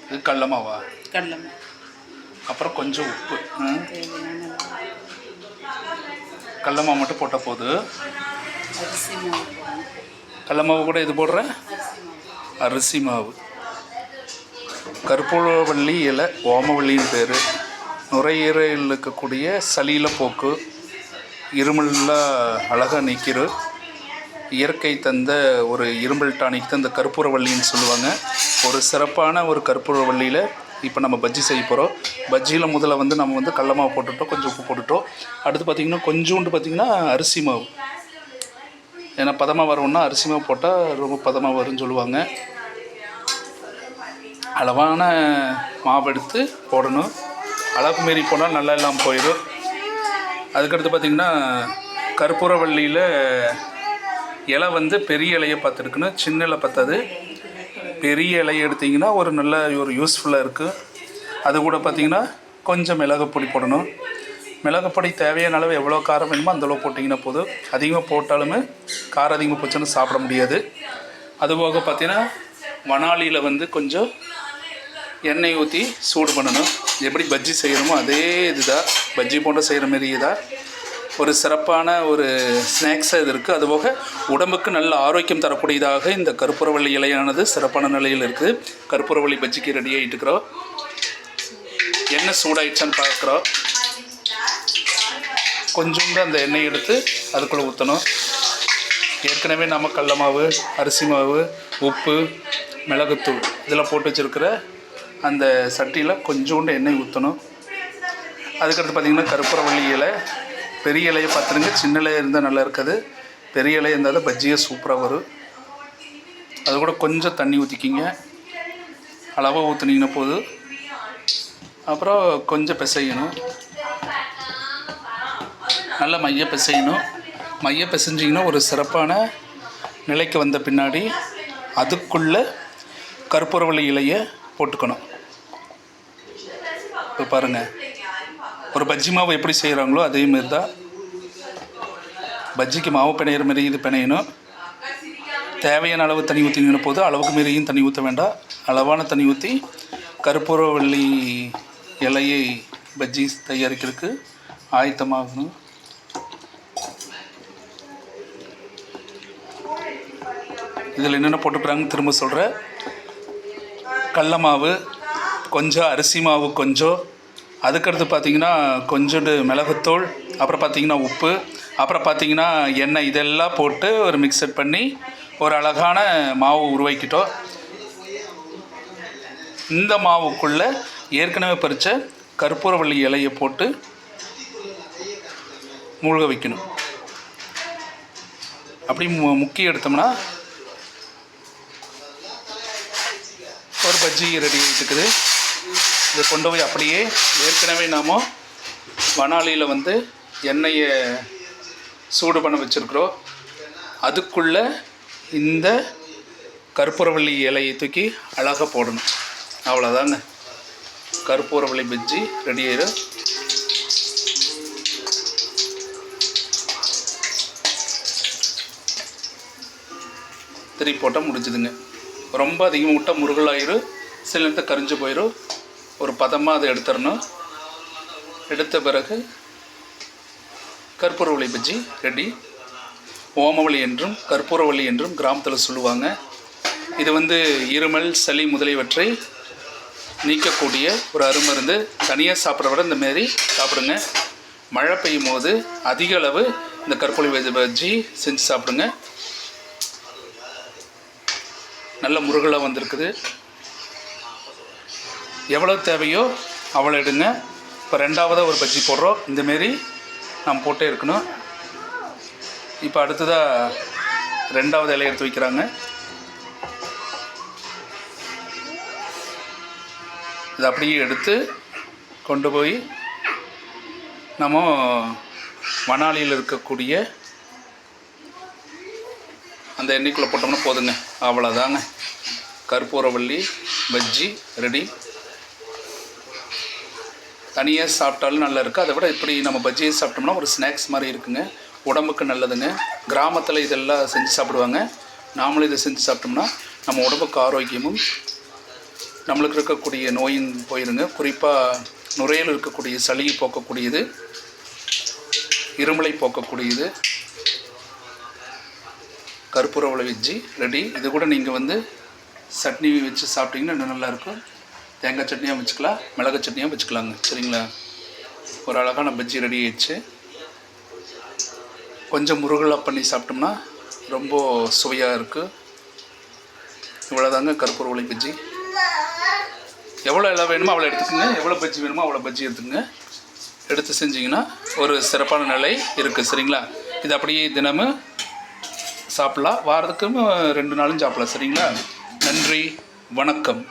இது கடல மாவா? கடலை மாவு, அப்புறம் கொஞ்சம் உப்பு. தேவையான கடல மாவு மட்டும் போட்டால் போது. அரிசி மாவு போடணும். கடல மாவு கூட இது போடுறேன். அரிசி மாவு, கற்பூரவள்ளி இலை, ஓமவள்ளின்னு பேர். நுரையீரலில் இருக்கக்கூடிய சளியில் போக்கு, இருமல்லாம் அழகாக நீக்கிடும். இயற்கை தந்த ஒரு இருமல் டானிக் தான் இந்த கற்பூரவள்ளின்னு சொல்லுவாங்க. ஒரு சிறப்பான ஒரு கற்பூரவள்ளியில் இப்போ நம்ம பஜ்ஜி செய்ய போகிறோம். பஜ்ஜியில் முதல்ல வந்து நம்ம வந்து கடல மாவு போட்டுட்டோம், கொஞ்சம் உப்பு போட்டுட்டோம். அடுத்து பார்த்திங்கன்னா கொஞ்சோண்டு பார்த்திங்கன்னா அரிசி மாவு. ஏன்னா பதமாக வரும்னா அரிசி மாவு போட்டால் ரொம்ப பதமாக வரும்னு சொல்லுவாங்க. அளவான மாவு எடுத்து போடணும். அளவுக்கு மீறி போனால் நல்லா இல்லாமல் போயிடும். அதுக்கடுத்து பார்த்திங்கன்னா கற்பூரவள்ளியில் இலை வந்து பெரிய இலையை பார்த்துருக்குன்னு, சின்ன இலை பத்தாது. பெரிய இலையை எடுத்திங்கன்னா ஒரு நல்ல ஒரு யூஸ்ஃபுல்லாக இருக்குது. அது கூட பார்த்திங்கன்னா கொஞ்சம் மிளகுப்பொடி போடணும். மிளகுப்பொடி தேவையான அளவு எவ்வளோ காரம் வேணுமோ அந்தளவு போட்டிங்கன்னா போதும். அதிகமாக போட்டாலுமே காரம் அதிகமாக போச்சுன்னு சாப்பிட முடியாது. அதுபோக பார்த்திங்கன்னா வனாலியில் வந்து கொஞ்சம் எண்ணெய் ஊற்றி சூடு பண்ணணும். எப்படி பஜ்ஜி செய்கிறோமோ அதே இதுதான், பஜ்ஜி போன்ற செய்கிற மாரியே தான். ஒரு சிறப்பான ஒரு ஸ்நாக்ஸாக இது இருக்குது. அதுபோக உடம்புக்கு நல்ல ஆரோக்கியம் தரக்கூடியதாக இந்த கற்பூரவள்ளி இலையானது சிறப்பான நிலையில் இருக்குது. கற்பூரவள்ளி பஜ்ஜிக்கு ரெடி ஆகிட்டு இருக்கிறோம். எண்ணெய் சூடாயிடுச்சான்னு பார்க்குறோம். கொஞ்சோண்டு அந்த எண்ணெய் எடுத்து அதுக்குள்ளே ஊற்றணும். ஏற்கனவே நம்ம கடல மாவு, அரிசி மாவு, உப்பு, மிளகுத்தூள் இதெல்லாம் போட்டு வச்சுருக்கிற அந்த சட்டியில் கொஞ்சோண்டு எண்ணெய் ஊற்றணும். அதுக்கடுத்து பார்த்திங்கன்னா கற்பூரவள்ளி இலை, பெரிய இலையை பார்த்துருங்க. சின்ன இலையை இருந்தால் நல்லா இருக்காது, பெரிய இலையை இருந்தால் தான் பஜ்ஜியே சூப்பராக வரும். அது கூட கொஞ்சம் தண்ணி ஊற்றிக்கிங்க, அளவாக ஊற்றுனீங்கன்னா போதும். அப்புறம் கொஞ்சம் பிசையணும், நல்லா மைய பிசையணும். மைய பிசைஞ்சிங்கன்னா ஒரு சிறப்பான நிலைக்கு வந்த பின்னாடி அதுக்குள்ளே கற்பூரவள்ளி இலையை போட்டுக்கணும். இப்போ பாருங்கள், ஒரு பஜ்ஜி மாவு எப்படி செய்கிறாங்களோ அதேமாரி தான் பஜ்ஜிக்கு மாவு பிணையிற மாரி இது பிணையணும். தேவையான அளவு தண்ணி ஊற்றினீங்கன்னா போதும். அளவுக்கு மீறியும் தண்ணி ஊற்ற வேண்டாம். அளவான தண்ணி ஊற்றி கற்பூரவள்ளி இலையை பஜ்ஜி தயாரிக்கிறதுக்கு ஆயத்தமாகணும். இதில் என்னென்ன போட்டுக்கிறாங்கன்னு திரும்ப சொல்கிறேன். கடல மாவு கொஞ்சம், அரிசி மாவு கொஞ்சம், அதுக்கடுத்து பார்த்திங்கன்னா கொஞ்சோண்டு மிளகுத்தூள், அப்புறம் பார்த்திங்கன்னா உப்பு, அப்புறம் பார்த்திங்கன்னா எண்ணெய், இதெல்லாம் போட்டு ஒரு மிக்சட் பண்ணி ஒரு அழகான மாவு உருவாக்கிட்டோம். இந்த மாவுக்குள்ளே ஏற்கனவே பறித்த கற்பூரவள்ளி இலையை போட்டு மூழ்க வைக்கணும். அப்படி முக்கி எடுத்தோம்னா ஒரு பஜ்ஜி ரெடி ஆகிட்டு இருக்குது. இதை கொண்டு போய் அப்படியே ஏற்கனவே நாம் வனாலியில் வந்து எண்ணெயை சூடு பண்ண வச்சுருக்குறோம். அதுக்குள்ளே இந்த கற்பூரவள்ளி இலையை தூக்கி அழகாக போடணும். அவ்வளோதாங்க, கற்பூரவள்ளி பஜ்ஜி ரெடி ஆயிடும். திருப்பி போட்டால் முடிஞ்சுதுங்க. ரொம்ப அதிகமாக விட்டால் முருகலாயிரும், சில நேரத்தில் கரிஞ்சு போயிடும். ஒரு பதமாக அதை எடுத்துடணும். எடுத்த பிறகு கற்பூரவள்ளி பஜ்ஜி ரெடி. ஓமவள்ளி என்றும் கற்பூரவள்ளி என்றும் கிராமத்தில் சொல்லுவாங்க. இது வந்து இருமல், சளி முதலியவற்றை நீக்கக்கூடிய ஒரு அருமருந்து. தனியாக சாப்பிட்ற விட இந்தமாரி சாப்பிடுங்க. மழை பெய்யும் போது அதிக அளவு இந்த கற்பூரவள்ளி பஜ்ஜி செஞ்சு சாப்பிடுங்க. நல்ல முருகலாக வந்திருக்குது. எவ்வளோ தேவையோ அவ்வளோ எடுங்க. இப்போ ரெண்டாவதாக ஒரு பஜ்ஜி போடுறோம். இந்தமாரி நாம் போட்டே இருக்கணும். இப்போ அடுத்ததாக ரெண்டாவது இலையை எடுத்து வைக்கிறாங்க. இதை அப்படியே எடுத்து கொண்டு போய் நம்ம வனாலியில் இருக்கக்கூடிய அந்த எண்ணெய்க்குள்ளே போட்டோம்னா போதுங்க. அவ்வளோதாங்க, கற்பூரவள்ளி பஜ்ஜி ரெடி. தனியாக சாப்பிட்டாலும் நல்லா இருக்குது. அதை விட இப்படி நம்ம பஜ்ஜியை சாப்பிட்டோம்னா ஒரு ஸ்நாக்ஸ் மாதிரி இருக்குங்க. உடம்புக்கு நல்லதுங்க. கிராமத்தில் இதெல்லாம் செஞ்சு சாப்பிடுவாங்க. நாமளும் இதை செஞ்சு சாப்பிட்டோம்னா நம்ம உடம்புக்கு ஆரோக்கியமும் நம்மளுக்கு இருக்கக்கூடிய நோயின் போயிருங்க. குறிப்பாக நுரையில் இருக்கக்கூடிய சளியை போக்கக்கூடியது, இருமலை போக்கக்கூடியது. கற்பூரவள்ளி வெஜ்ஜி ரெடி. இது கூட நீங்கள் வந்து சட்னி வச்சு சாப்பிட்டிங்கன்னா இன்னும் நல்லாயிருக்கும். தேங்காய் சட்னியாக வச்சுக்கலாம், மிளகாய் சட்னியாக வச்சுக்கலாங்க. சரிங்களா? ஒரு அழகான பஜ்ஜி ரெடி ஆயிடுச்சு. கொஞ்சம் முருகலாக பண்ணி சாப்பிட்டோம்னா ரொம்ப சுவையாக இருக்குது. இவ்வளோதாங்க கற்பூரவள்ளி பஜ்ஜி. எவ்வளோ எல்லாம் வேணுமோ அவ்வளோ எடுத்துக்கோங்க. எவ்வளோ பஜ்ஜி வேணுமோ அவ்வளோ பஜ்ஜி எடுத்துக்கங்க. எடுத்து செஞ்சிங்கன்னா ஒரு சிறப்பான நிலை இருக்குது. சரிங்களா? இது அப்படியே தினமும் சாப்பிட்லாம். வாரத்துக்கும் 2 நாளும் சாப்பிட்லாம். சரிங்களா? நன்றி, வணக்கம்.